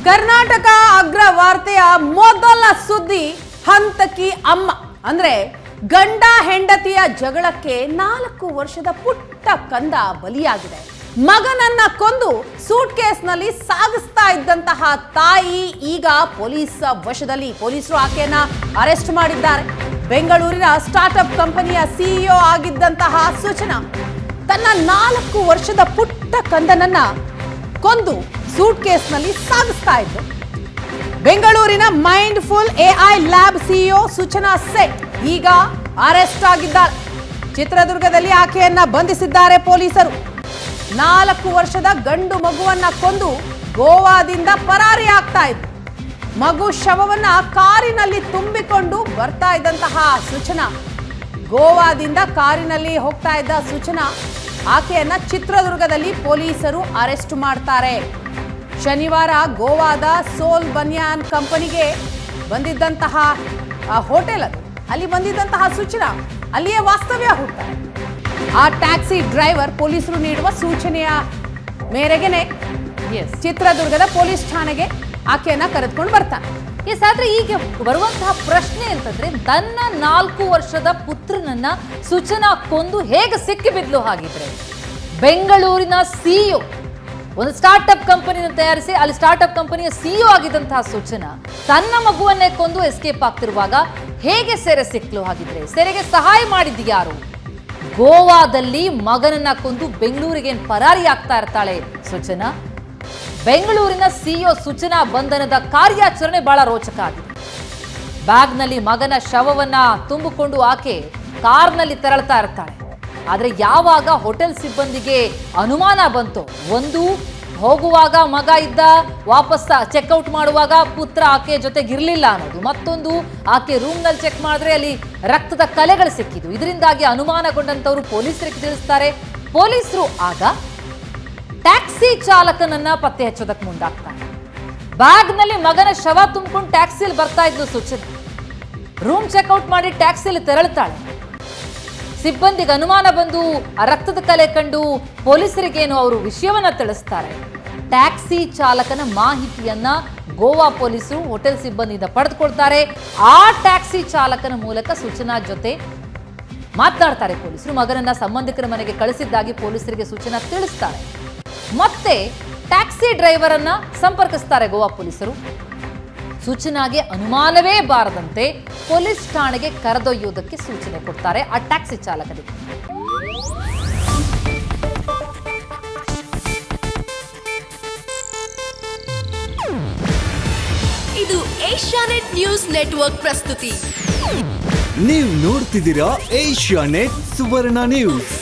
ಕರ್ನಾಟಕ ಅಗ್ರವಾರ್ತೆಯ ಮೊದಲ ಸುದ್ದಿ ಹಂತಕಿ ಅಮ್ಮ ಅಂದ್ರೆ ಗಂಡ ಹೆಂಡತಿಯ ಜಗಳಕ್ಕೆ 4 ವರ್ಷದ ಪುಟ್ಟ ಕಂದ ಬಲಿಯಾಗಿದೆ. ಮಗನನ್ನ ಕೊಂದು ಸೂಟ್ ಕೇಸ್ನಲ್ಲಿ ಸಾಗಿಸ್ತಾ ಇದ್ದಂತಹ ತಾಯಿ ಈಗ ಪೊಲೀಸ್ ವಶದಲ್ಲಿ. ಪೊಲೀಸರು ಆಕೆಯನ್ನ ಅರೆಸ್ಟ್ ಮಾಡಿದ್ದಾರೆ. ಬೆಂಗಳೂರಿನ ಸ್ಟಾರ್ಟ್ಅಪ್ ಕಂಪನಿಯ ಸಿಇಒ ಆಗಿದ್ದಂತಹ ಸೂಚನಾ ತನ್ನ 4 ವರ್ಷದ ಪುಟ್ಟ ಕಂದನನ್ನ ಕೊಂದು ಸೂಟ್ ಕೇಸ್ನಲ್ಲಿ ಸಾಗಿಸ್ತಾ ಇದ್ದು. ಬೆಂಗಳೂರಿನ ಮೈಂಡ್ಫುಲ್ ಎಐ ಲ್ಯಾಬ್ ಸಿಇಒ ಸೂಚನಾ ಸೇಠ್ ಈಗ ಅರೆಸ್ಟ್ ಆಗಿದ್ದಾರೆ. ಚಿತ್ರದುರ್ಗದಲ್ಲಿ ಆಕೆಯನ್ನ ಬಂಧಿಸಿದ್ದಾರೆ ಪೊಲೀಸರು. 4 ವರ್ಷದ ಗಂಡು ಮಗುವನ್ನ ಕೊಂದು ಗೋವಾದಿಂದ ಪರಾರಿ ಆಗ್ತಾ ಇತ್ತು. ಮಗು ಶವವನ್ನ ಕಾರಿನಲ್ಲಿ ತುಂಬಿಕೊಂಡು ಬರ್ತಾ ಇದ್ದಂತಹ ಸೂಚನಾ, ಗೋವಾದಿಂದ ಕಾರಿನಲ್ಲಿ ಹೋಗ್ತಾ ಇದ್ದ ಸೂಚನಾ ಆಕೆಯನ್ನ ಚಿತ್ರದುರ್ಗದಲ್ಲಿ ಪೊಲೀಸರು ಅರೆಸ್ಟ್ ಮಾಡ್ತಾರೆ. ಶನಿವಾರ ಗೋವಾದ ಸೋಲ್ ಬನ್ಯಾನ್ ಕಂಪನಿಗೆ ಬಂದಿದ್ದಂತಹ ಹೋಟೆಲ್ ಅದು, ಅಲ್ಲಿ ಬಂದಿದ್ದಂತಹ ಸೂಚನಾ ಅಲ್ಲಿಯೇ ವಾಸ್ತವ್ಯ ಹೂಡ್ತಾರೆ. ಆ ಟ್ಯಾಕ್ಸಿ ಡ್ರೈವರ್ ಪೊಲೀಸರು ನೀಡುವ ಸೂಚನೆಯ ಮೇರೆಗೆನೆ ಚಿತ್ರದುರ್ಗದ ಪೊಲೀಸ್ ಠಾಣೆಗೆ ಆಕೆಯನ್ನ ಕರೆದುಕೊಂಡು ಬರ್ತಾನೆ. ಆದ್ರೆ ಈಗ ಬರುವಂತಹ ಪ್ರಶ್ನೆ ಅಂತಂದ್ರೆ, ತನ್ನ 4 ವರ್ಷದ ಪುತ್ರನನ್ನ ಸೂಚನಾ ಕೊಂದು ಹೇಗೆ ಸಿಕ್ಕಿಬಿದ್ಲು? ಹಾಗಿದ್ರೆ ಬೆಂಗಳೂರಿನ ಸಿಇಒ, ಒಂದು ಸ್ಟಾರ್ಟ್ಅಪ್ ಕಂಪನಿಯನ್ನು ತಯಾರಿಸಿ ಅಲ್ಲಿ ಸ್ಟಾರ್ಟ್ಅಪ್ ಕಂಪನಿಯ ಸಿಇಒ ಆಗಿದ್ದಂತಹ ಸೂಚನಾ ತನ್ನ ಮಗುವನ್ನೇ ಕೊಂದು ಎಸ್ಕೇಪ್ ಆಗ್ತಿರುವಾಗ ಹೇಗೆ ಸೆರೆ ಸಿಕ್ಲು? ಹಾಗಿದ್ರೆ ಸೆರೆಗೆ ಸಹಾಯ ಮಾಡಿದ್ದು ಯಾರು? ಗೋವಾದಲ್ಲಿ ಮಗನನ್ನ ಕೊಂದು ಬೆಂಗಳೂರಿಗೆ ಪರಾರಿ ಆಗ್ತಾ ಇರ್ತಾಳೆ ಸೂಚನಾ. ಬೆಂಗಳೂರಿನ ಸಿಇಒ ಸೂಚನಾ ಬಂಧನದ ಕಾರ್ಯಾಚರಣೆ ಬಹಳ ರೋಚಕ ಆಗಿದೆ. ಬ್ಯಾಗ್ನಲ್ಲಿ ಮಗನ ಶವವನ್ನ ತುಂಬಿಕೊಂಡು ಆಕೆ ಕಾರ್ನಲ್ಲಿ ತೆರಳ್ತಾ ಇರ್ತಾಳೆ. ಆದರೆ ಯಾವಾಗ ಹೋಟೆಲ್ ಸಿಬ್ಬಂದಿಗೆ ಅನುಮಾನ ಬಂತು, ಒಂದು ಹೋಗುವಾಗ ಮಗ ಇದ್ದ, ವಾಪಸ್ ಚೆಕ್ಔಟ್ ಮಾಡುವಾಗ ಪುತ್ರ ಆಕೆ ಜೊತೆಗಿರ್ಲಿಲ್ಲ ಅನ್ನೋದು, ಮತ್ತೊಂದು ಆಕೆ ರೂಮ್ನಲ್ಲಿ ಚೆಕ್ ಮಾಡಿದ್ರೆ ಅಲ್ಲಿ ರಕ್ತದ ಕಲೆಗಳು ಸಿಕ್ಕಿದ್ದು. ಇದರಿಂದಾಗಿ ಅನುಮಾನಗೊಂಡಂತವರು ಪೊಲೀಸರಿಗೆ ತಿಳಿಸ್ತಾರೆ. ಪೊಲೀಸರು ಆಗ ಟ್ಯಾಕ್ಸಿ ಚಾಲಕನನ್ನ ಪತ್ತೆ ಹಚ್ಚೋದಕ್ಕೆ ಮುಂದಾಗ್ತಾರೆ. ಬ್ಯಾಗ್ನಲ್ಲಿ ಮಗನ ಶವ ತುಂಬಿಕೊಂಡು ಟ್ಯಾಕ್ಸಿಯಲ್ಲಿ ಬರ್ತಾ ಇದ್ಲು ಸೂಚನೆ. ರೂಮ್ ಚೆಕ್ಔಟ್ ಮಾಡಿ ಟ್ಯಾಕ್ಸಿಯಲ್ಲಿ ತೆರಳುತ್ತಾಳೆ. ಸಿಬ್ಬಂದಿಗೆ ಅನುಮಾನ ಬಂದು ಆ ರಕ್ತದ ಕಲೆ ಕಂಡು ಪೊಲೀಸರಿಗೇನು ಅವರು ವಿಷಯವನ್ನ ತಿಳಿಸ್ತಾರೆ. ಟ್ಯಾಕ್ಸಿ ಚಾಲಕನ ಮಾಹಿತಿಯನ್ನ ಗೋವಾ ಪೊಲೀಸರು ಹೋಟೆಲ್ ಸಿಬ್ಬಂದಿಯಿಂದ ಪಡೆದುಕೊಳ್ತಾರೆ. ಆ ಟ್ಯಾಕ್ಸಿ ಚಾಲಕನ ಮೂಲಕ ಸೂಚನಾ ಜೊತೆ ಮಾತನಾಡ್ತಾರೆ ಪೊಲೀಸರು. ಮಗನನ್ನ ಸಂಬಂಧಿಕರ ಮನೆಗೆ ಕಳಿಸಿದ್ದಾಗಿ ಪೊಲೀಸರಿಗೆ ಸೂಚನಾ ತಿಳಿಸ್ತಾರೆ. ಮತ್ತೆ ಟ್ಯಾಕ್ಸಿ ಡ್ರೈವರ್ ಅನ್ನ ಸಂಪರ್ಕಿಸ್ತಾರೆ ಗೋವಾ ಪೊಲೀಸರು. ಸೂಚನಾಗೆ ಅನುಮಾನವೇ ಬಾರದಂತೆ ಪೊಲೀಸ್ ಠಾಣೆಗೆ ಕರೆದೊಯ್ಯುವುದಕ್ಕೆ ಸೂಚನೆ ಕೊಡ್ತಾರೆ ಆ ಟ್ಯಾಕ್ಸಿ ಚಾಲಕರಿಗೆ. ಇದು ಏಷ್ಯಾನೆಟ್ ನ್ಯೂಸ್ ನೆಟ್ವರ್ಕ್ ಪ್ರಸ್ತುತಿ. ನೀವು ನೋಡ್ತಿದ್ದೀರಾ ಏಷ್ಯಾನೆಟ್ ಸುವರ್ಣ ನ್ಯೂಸ್.